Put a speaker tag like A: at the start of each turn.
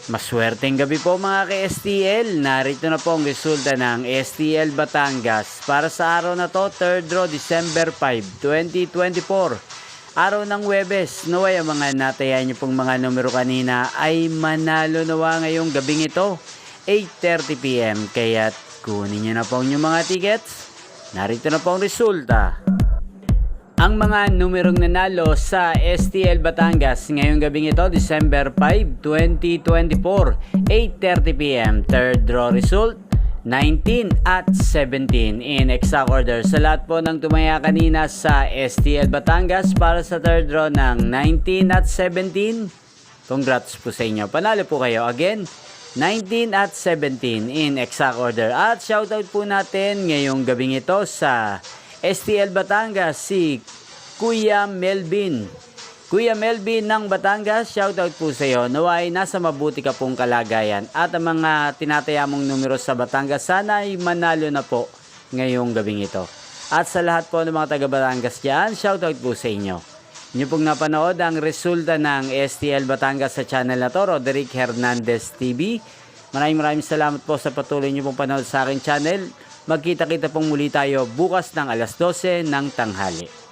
A: Maswerteng gabi po mga ka-STL. Narito na po ang resulta ng STL Batangas para sa araw na to, 3rd draw December 5, 2024. Araw ng Huwebes. Naway ang mga natayan niyo pong mga numero kanina ay manalo nawa ngayong gabing ito, 8:30 PM. Kaya't kunin niyo na po ang inyong mga tickets. Narito na po ang resulta. Ang mga numerong nanalo sa STL Batangas ngayong gabing ito, December 5, 2024, 8:30 PM. Third draw result, 19 at 17 in exact order. Sa lahat po ng tumaya kanina sa STL Batangas para sa third draw ng 19 at 17, congrats po sa inyo. Panalo po kayo again. 19 at 17 in exact order. At shoutout po natin ngayong gabing ito sa STL Batangas si Kuya Melvin. Kuya Melvin ng Batangas, shoutout po sa iyo. Naway nasa mabuti ka pong kalagayan. At ang mga tinataya mong numero sa Batangas, sana ay manalo na po ngayong gabing ito. At sa lahat po ng mga taga Batangas dyan, shoutout po sa inyo. Inyo pong napanood ang resulta ng STL Batangas sa channel na to, Roderick Hernandez TV. Maraming salamat po sa patuloy nyo pong panood sa aking channel. Magkita-kita pong muli tayo bukas ng alas 12 ng tanghali.